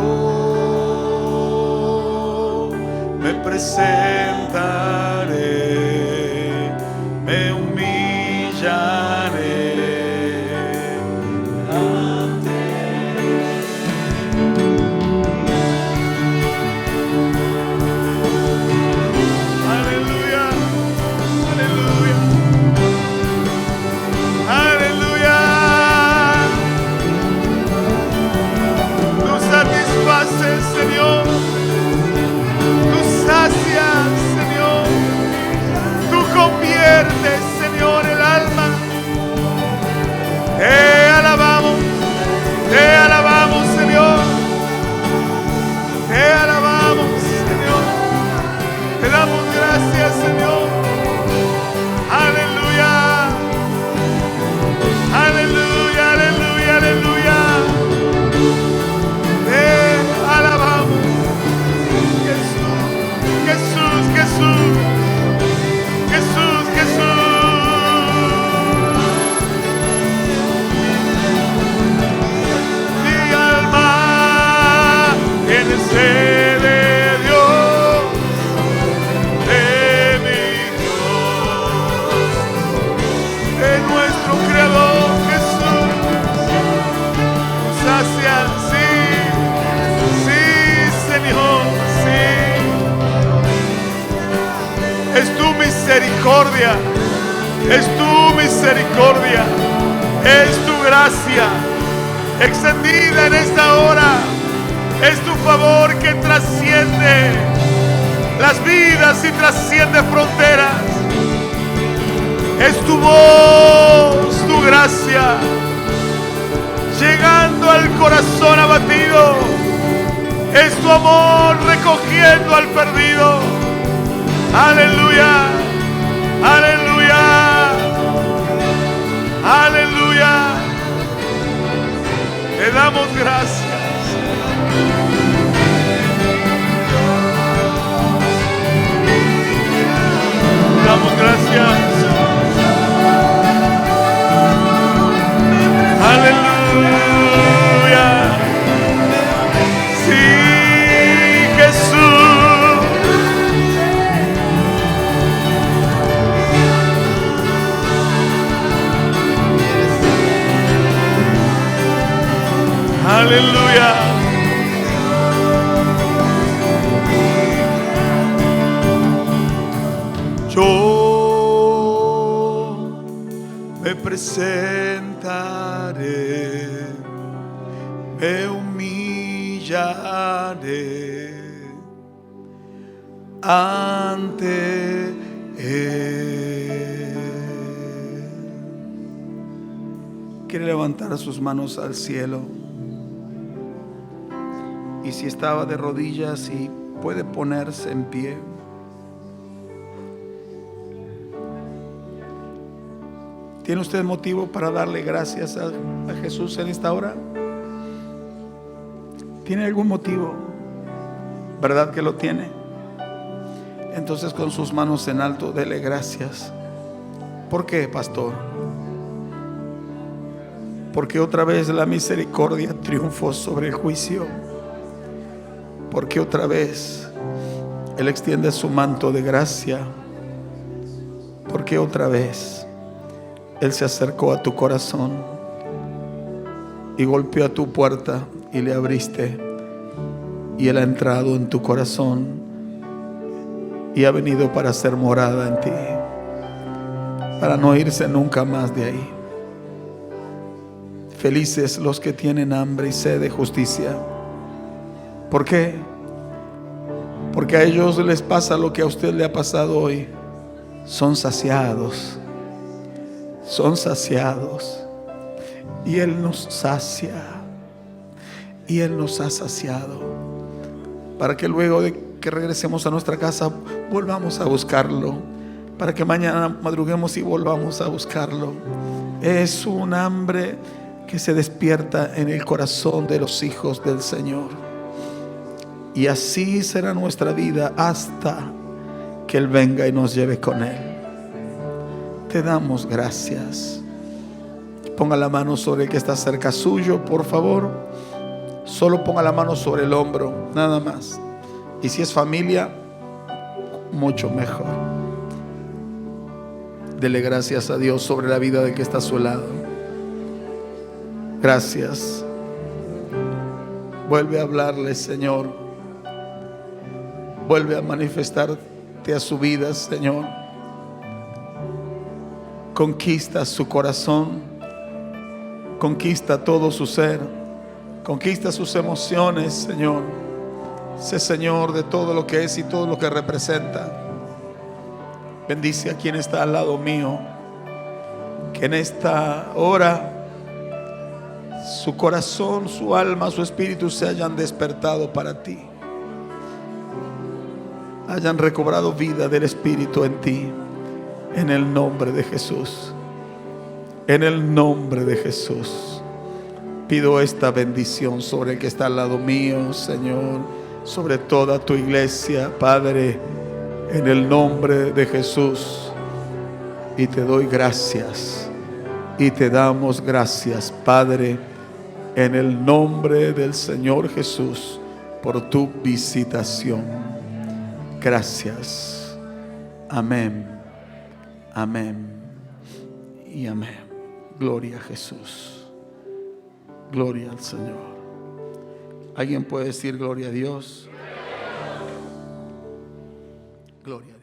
Speaker 1: me presentaré, me humillaré ante Él. Aleluya, aleluya, aleluya. Tú satisfaces, Señor, misericordia, es tu misericordia, es tu gracia extendida en esta hora, es tu favor que trasciende las vidas y trasciende fronteras, es tu voz, tu gracia, llegando al corazón abatido, es tu amor recogiendo al perdido. Aleluya, aleluya, aleluya. Te damos gracias. Te damos gracias. Aleluya. Sí, Jesús. Aleluya. Yo me presentaré, me humillaré ante Él. Quiere levantar sus manos al cielo. Y si estaba de rodillas, y puede ponerse en pie. ¿Tiene usted motivo para darle gracias a Jesús en esta hora? ¿Tiene algún motivo? ¿Verdad que lo tiene? Entonces, con sus manos en alto, dele gracias. ¿Por qué, pastor? Porque otra vez la misericordia triunfó sobre el juicio. Porque otra vez Él extiende su manto de gracia. Porque otra vez Él se acercó a tu corazón y golpeó a tu puerta y le abriste. Y Él ha entrado en tu corazón y ha venido para hacer morada en ti, para no irse nunca más de ahí. Felices los que tienen hambre y sed de justicia. ¿Por qué? Porque a ellos les pasa lo que a usted le ha pasado hoy. Son saciados. Son saciados. Y Él nos sacia. Y Él nos ha saciado. Para que luego de que regresemos a nuestra casa, volvamos a buscarlo. Para que mañana madruguemos y volvamos a buscarlo. Es un hambre que se despierta en el corazón de los hijos del Señor. Y así será nuestra vida hasta que Él venga y nos lleve con Él. Te damos gracias. Ponga la mano sobre el que está cerca suyo, por favor. Solo ponga la mano sobre el hombro, nada más. Y si es familia, mucho mejor. Dele gracias a Dios sobre la vida del que está a su lado. Gracias. Vuelve a hablarle, Señor. Vuelve a manifestarte a su vida, Señor. Conquista su corazón. Conquista todo su ser. Conquista sus emociones, Señor. Sé Señor de todo lo que es y todo lo que representa. Bendice a quien está al lado mío. Que en esta hora su corazón, su alma, su espíritu se hayan despertado para ti. Hayan recobrado vida del Espíritu en ti. En el nombre de Jesús. En el nombre de Jesús. Pido esta bendición sobre el que está al lado mío, Señor. Sobre toda tu iglesia, Padre. En el nombre de Jesús. Y te doy gracias. Y te damos gracias, Padre. En el nombre del Señor Jesús. Por tu visitación. Gracias. Amén. Amén. Y amén. Gloria a Jesús. Gloria al Señor. ¿Alguien puede decir gloria a Dios? Gloria a Dios.